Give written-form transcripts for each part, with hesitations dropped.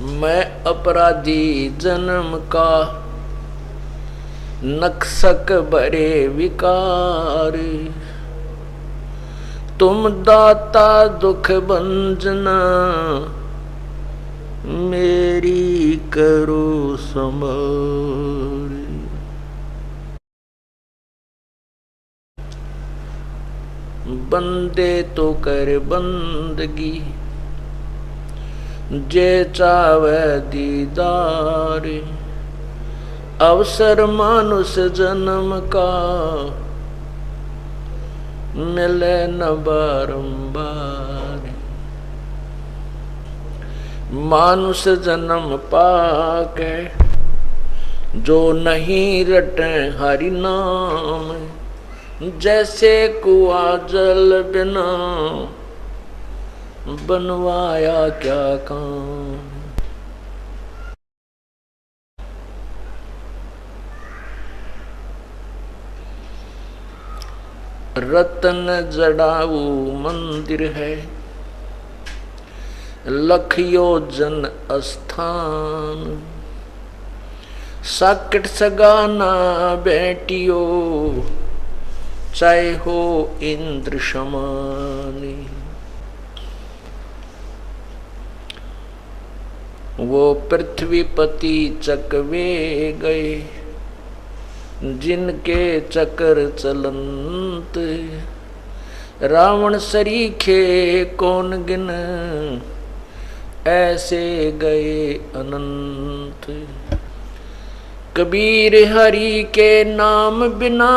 मैं अपराधी जन्म का, नक्सक बरे विकार। तुम दाता दुख भंजना, मेरी करो संभाल। बंदे तो कर बंदगी, जे चावे दीदार। अवसर मानुष जन्म का, मिले न बारंबार। मानुष जन्म पाके, जो नहीं रटे हरि नाम। जैसे कुआ जल बिना, बनवाया क्या काम। रतन जड़ाऊ मंदिर है, लख योजन स्थान। साकिट सगाना बेटियो, चाहे हो इंद्र समान। वो पृथ्वीपति चकवे गए, जिनके चक्र चलंत। रावण सरीखे कौन गिन, ऐसे गए अनंत। कबीर हरि के नाम बिना,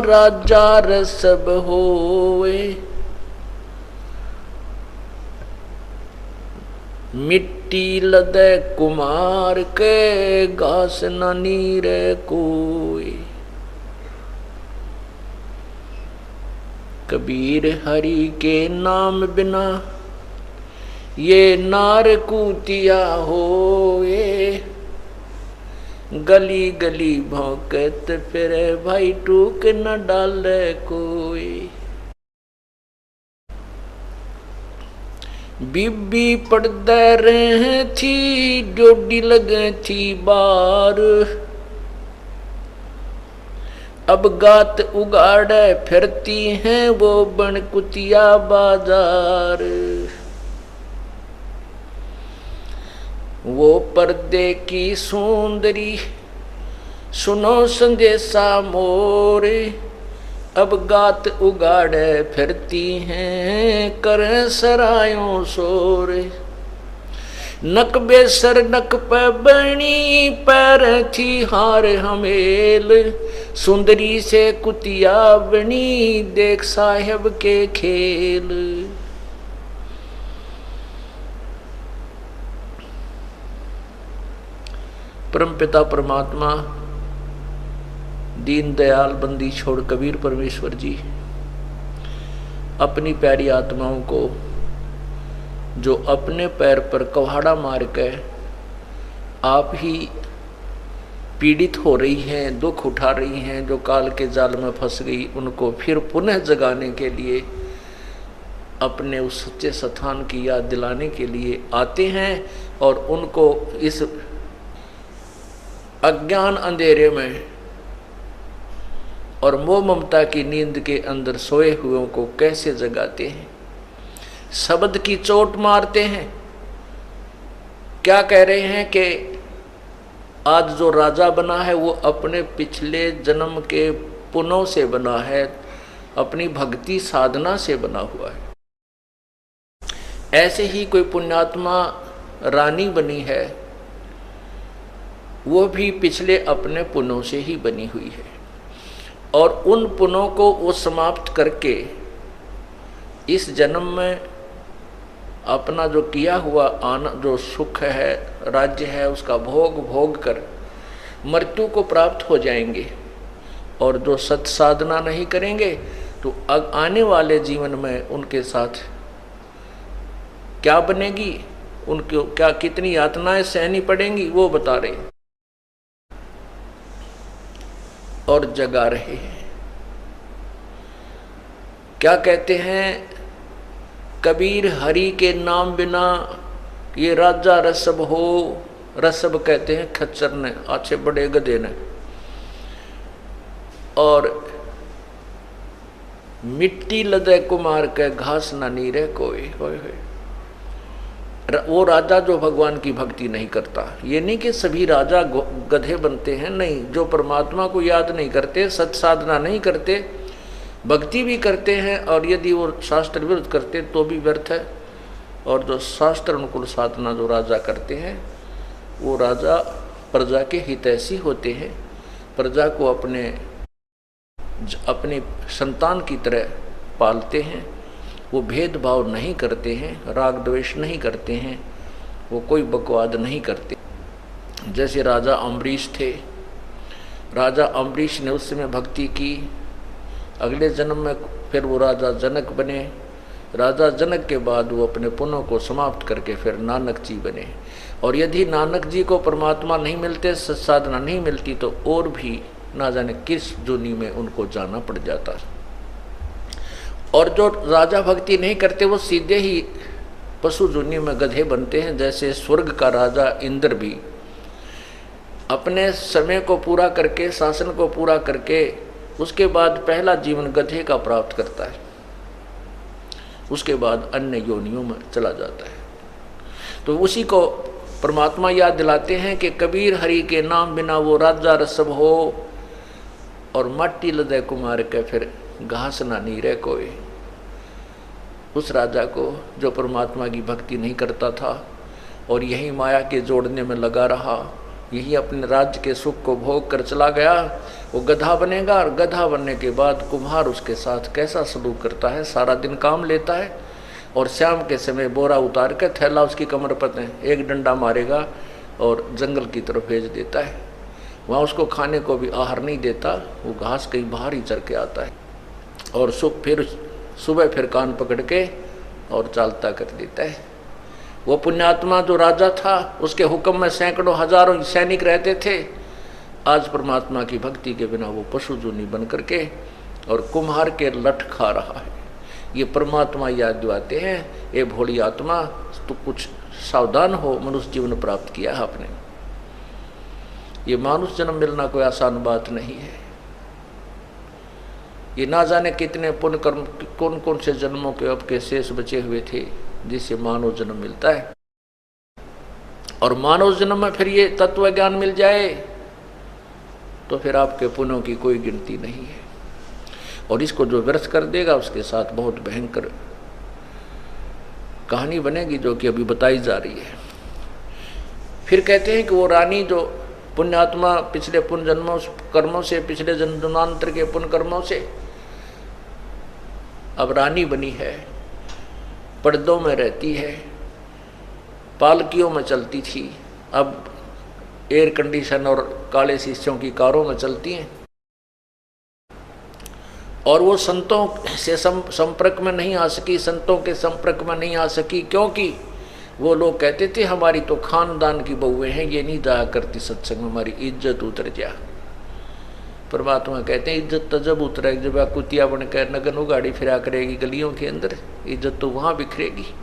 राजा रसब होए। मिट्टी लदे कुमार के, घास न नीरे कोई। कबीर हरि के नाम बिना, ये नार कूतिया होए। गली गली भौंकत फिरे, भाई टूक न डाले कोई। बीबी पड़दे रहे थी, डोडी लगे थी बार। अब गात उगाड़े फिरती हैं, वो बन कुतिया बाजार। वो पर्दे की सुंदरी, सुनो संदेशा मोरे। अब गात उगाड़े फिरती हैं, करें सरायों सोरे। नक बेसर नक पे बनी, पैर थी हार हमेल। सुंदरी से कुतिया बनी, देख साहेब के खेल। परमपिता परमात्मा दीन दयाल बंदी छोड़ कबीर परमेश्वर जी अपनी प्यारी आत्माओं को, जो अपने पैर पर कुल्हाड़ा मार के आप ही पीड़ित हो रही हैं, दुख उठा रही हैं, जो काल के जाल में फंस गई, उनको फिर पुनः जगाने के लिए, अपने उस सच्चे स्थान की याद दिलाने के लिए आते हैं और उनको इस अज्ञान अंधेरे में और मोह ममता की नींद के अंदर सोए हुओं को कैसे जगाते हैं। शब्द की चोट मारते हैं। क्या कह रहे हैं कि आज जो राजा बना है वो अपने पिछले जन्म के पुण्यों से बना है, अपनी भक्ति साधना से बना हुआ है। ऐसे ही कोई पुण्यात्मा रानी बनी है, वो भी पिछले अपने पुण्यों से ही बनी हुई है और उन पुण्यों को वो समाप्त करके इस जन्म में अपना जो किया हुआ आनंद, जो सुख है, राज्य है, उसका भोग कर मृत्यु को प्राप्त हो जाएंगे। और जो सत साधना नहीं करेंगे तो आने वाले जीवन में उनके साथ क्या बनेगी, उनको क्या कितनी यातनाएं सहनी पड़ेंगी, वो बता रहे और जगा रहे हैं। क्या कहते हैं, कबीर हरि के नाम बिना कि ये राजा रसब हो, रसब कहते हैं खच्चर ने, अच्छे बड़े गधे ने, और मिट्टी लदे कुमार के घास ना नीरे कोई। वो राजा जो भगवान की भक्ति नहीं करता, ये नहीं कि सभी राजा गधे बनते हैं, नहीं, जो परमात्मा को याद नहीं करते, सत साधना नहीं करते, भक्ति भी करते हैं और यदि वो शास्त्र विरुद्ध करते तो भी व्यर्थ है। और जो शास्त्र अनुकूल साधना जो राजा करते हैं, वो राजा प्रजा के हितैषी होते हैं, प्रजा को अपने संतान की तरह पालते हैं, वो भेदभाव नहीं करते हैं, राग द्वेष नहीं करते हैं, वो कोई बकवाद नहीं करते। जैसे राजा अम्बरीश थे, राजा अम्बरीश ने उस समय भक्ति की, अगले जन्म में फिर वो राजा जनक बने, राजा जनक के बाद वो अपने पुण्यों को समाप्त करके फिर नानक जी बने। और यदि नानक जी को परमात्मा नहीं मिलते, सत्साधना नहीं मिलती, तो और भी ना जाने किस जोनी में उनको जाना पड़ जाता। और जो राजा भक्ति नहीं करते वो सीधे ही पशु जोनी में गधे बनते हैं। जैसे स्वर्ग का राजा इंद्र भी अपने समय को पूरा करके, शासन को पूरा करके, उसके बाद पहला जीवन गधे का प्राप्त करता है, उसके बाद अन्य योनियों में चला जाता है। तो उसी को परमात्मा याद दिलाते हैं कि कबीर हरि के नाम बिना वो राजा रसब हो, और माटी लदे कुमार के फिर घास ना नीरे कोई। उस राजा को जो परमात्मा की भक्ति नहीं करता था और यही माया के जोड़ने में लगा रहा, यही अपने राज्य के सुख को भोग कर चला गया, वो गधा बनेगा। और गधा बनने के बाद कुम्हार उसके साथ कैसा सलूक करता है, सारा दिन काम लेता है और शाम के समय बोरा उतार कर थैला उसकी कमर पर एक डंडा मारेगा और जंगल की तरफ भेज देता है। वहाँ उसको खाने को भी आहार नहीं देता, वो घास कहीं बाहर ही चर के आता है और सुबह फिर कान पकड़ के और चालता कर देता है। वो पुण्यात्मा जो राजा था, उसके हुक्म में सैकड़ों हजारों सैनिक रहते थे, आज परमात्मा की भक्ति के बिना वो पशु जूनी बन करके और कुम्हार के लठ खा रहा है। ये परमात्मा याद दिलाते हैं, ये भोली आत्मा तो कुछ सावधान हो, मनुष्य जीवन प्राप्त किया है आपने। ये मानुष जन्म मिलना कोई आसान बात नहीं है। ये ना जाने कितने पुण्य कर्म, कौन कौन से जन्मों के अब के शेष बचे हुए थे जिससे मानव जन्म मिलता है। और मानव जन्म में फिर ये तत्व ज्ञान मिल जाए तो फिर आपके पुण्यों की कोई गिनती नहीं है। और इसको जो व्यर्थ कर देगा उसके साथ बहुत भयंकर कहानी बनेगी, जो कि अभी बताई जा रही है। फिर कहते हैं कि वो रानी जो पुण्यात्मा पिछले पुण्य जन्मों कर्मों से, पिछले जन्मांतर के पुण्य कर्मों से अब रानी बनी है, पर्दों में रहती है, पालकियों में चलती थी, अब एयर कंडीशन और काले शीशों की कारों में चलती हैं। और वो संतों से संपर्क में नहीं आ सकी, संतों के संपर्क में नहीं आ सकी, क्योंकि वो लोग कहते थे हमारी तो खानदान की बहुएं हैं, ये नहीं जाया करती सत्संग में, हमारी इज्जत उतर जा। परमात्मा कहते हैं इज्जत तो जब उतरेगी जब कुतिया बनकर नगन उगाड़ी फिरा करेगी गलियों के अंदर, इज्जत तो वहाँ बिखरेगी।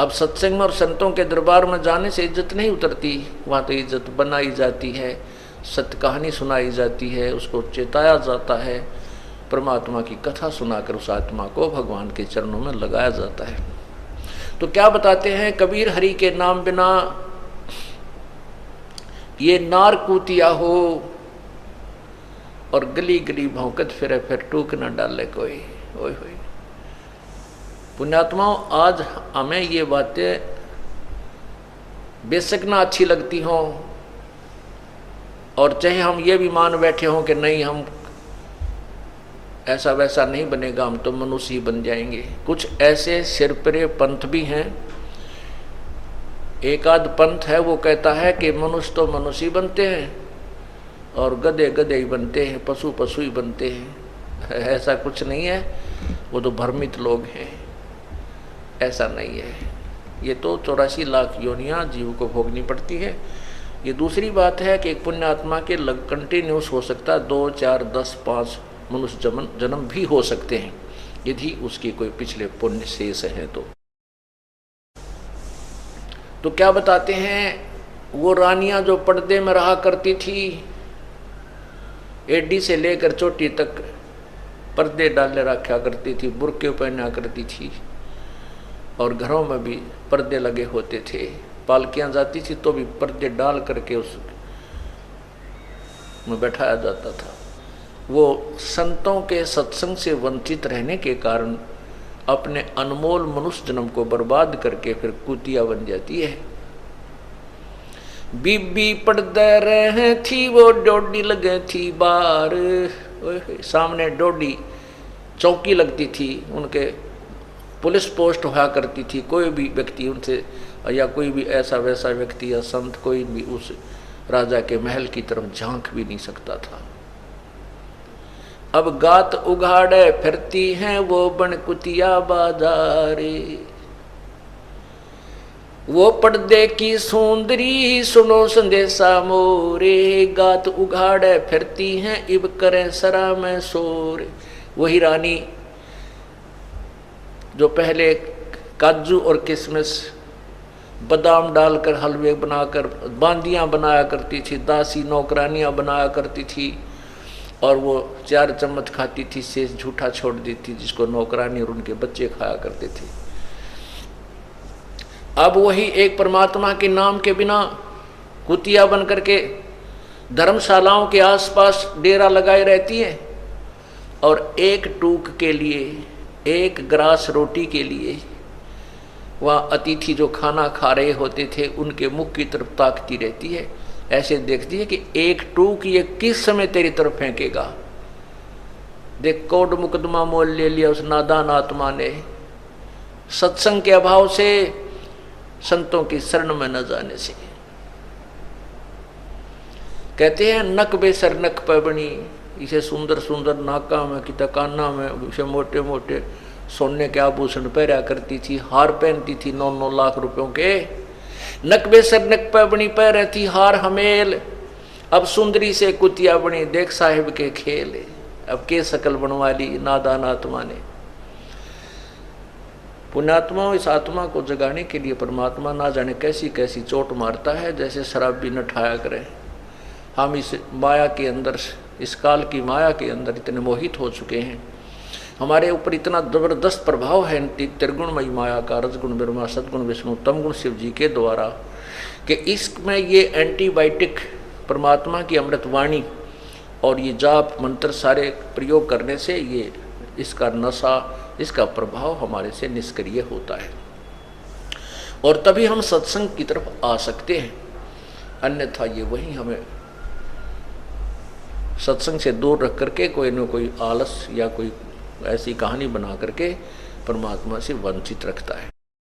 अब सत्संग में और संतों के दरबार में जाने से इज्जत नहीं उतरती, वहाँ तो इज्जत बनाई जाती है, सत्य कहानी सुनाई जाती है, उसको चेताया जाता है, परमात्मा की कथा सुनाकर उस आत्मा को भगवान के चरणों में लगाया जाता है। तो क्या बताते हैं, कबीर हरि के नाम बिना ये नार कूतिया हो और गली गली भौंकत फिरे, फिर टूक न डाले कोई। ओए होए पुण्यात्माओं, आज हमें ये बातें बेशक ना अच्छी लगती हों और चाहे हम ये भी मान बैठे हों कि नहीं हम ऐसा वैसा नहीं बनेगा, हम तो मनुष्य ही बन जाएंगे। कुछ ऐसे सिरपरे पंथ भी हैं, एक आध पंथ है वो कहता है कि मनुष्य तो मनुष्य ही बनते हैं और गधे गधे ही बनते हैं, पशु पशु ही बनते हैं। ऐसा कुछ नहीं है, वो तो भ्रमित लोग हैं, ऐसा नहीं है। ये तो 84 लाख योनियाँ जीव को भोगनी पड़ती है। ये दूसरी बात है कि एक पुण्य आत्मा के कंटिन्यूस हो सकता है 2, 4, 10, 5 मनुष्य जन्म भी हो सकते हैं यदि उसके कोई पिछले पुण्य शेष हैं तो। तो क्या बताते हैं, वो रानियां जो पर्दे में रहा करती थी, एडी से लेकर चोटी तक पर्दे डाले रखा करती थी, बुर्के पहना करती थी, और घरों में भी पर्दे लगे होते थे। पालकियां जाती थी तो भी पर्दे डाल करके उस में बैठाया जाता था। वो संतों के सत्संग से वंचित रहने के कारण अपने अनमोल मनुष्य जन्म को बर्बाद करके फिर कुतिया बन जाती है। बीबी पर्दे रहे थी, वो डोडी लगे थी बार, सामने डोडी चौकी लगती थी, उनके पुलिस पोस्ट हुआ करती थी। कोई भी व्यक्ति उनसे, या कोई भी ऐसा वैसा व्यक्ति या संत कोई भी उस राजा के महल की तरफ झांक भी नहीं सकता था। अब गात उघाड़े फिरती हैं वो बन कुतिया बाजारे, वो पर्दे की सुंदरी सुनो संदेशा मोरे, गात उघाड़े फिरती हैं इब करें सरा में सोरे। वही रानी जो पहले काजू और किशमिश बादाम डालकर हलवे बनाकर बांदियां बनाया करती थी, दासी नौकरानियां बनाया करती थी, और वो 4 चम्मच खाती थी, शेष झूठा छोड़ दी थी, जिसको नौकरानी और उनके बच्चे खाया करते थे। अब वही एक परमात्मा के नाम के बिना कुतिया बन करके धर्मशालाओं के आसपास डेरा लगाए रहती है, और एक टूक के लिए, एक ग्रास रोटी के लिए वह अतिथि जो खाना खा रहे होते थे उनके मुख की तरफ ताकती रहती है। ऐसे देखती है कि एक टूक ये किस समय तेरी तरफ फेंकेगा। देख, कोर्ट मुकदमा मोल ले लिया उस नादान आत्मा ने, सत्संग के अभाव से, संतों की शरण में न जाने से। कहते हैं नक बेसर नक पबनी, इसे सुंदर सुंदर नाका में कि काना में उसे मोटे मोटे सोने के आभूषण पहरा करती थी, हार पहनती थी 9-9 लाख रुपयों के। नक बेसर नक पबनी पहरे थी हार हमेल, अब सुंदरी से कुतिया बनी, देख साहिब के खेल। अब के शकल बनवा ली नादान आत्मा ने। पुण्यात्माओं, इस आत्मा को जगाने के लिए परमात्मा ना जाने कैसी कैसी चोट मारता है, जैसे शराब भी न ठाया करें। हम इस माया के अंदर, इस काल की माया के अंदर इतने मोहित हो चुके हैं, हमारे ऊपर इतना जबरदस्त प्रभाव है त्रिगुणमयी माया का, रजगुण ब्रह्मा, सदगुण विष्णु, तमगुण शिव जी के द्वारा, कि इसमें ये एंटीबायोटिक परमात्मा की अमृत वाणी और ये जाप मंत्र सारे प्रयोग करने से ये इसका नशा, इसका प्रभाव हमारे से निष्क्रिय होता है, और तभी हम सत्संग की तरफ आ सकते हैं। अन्यथा ये वही हमें सत्संग से दूर रख करके कोई न कोई आलस या कोई ऐसी कहानी बना करके परमात्मा से वंचित रखता है।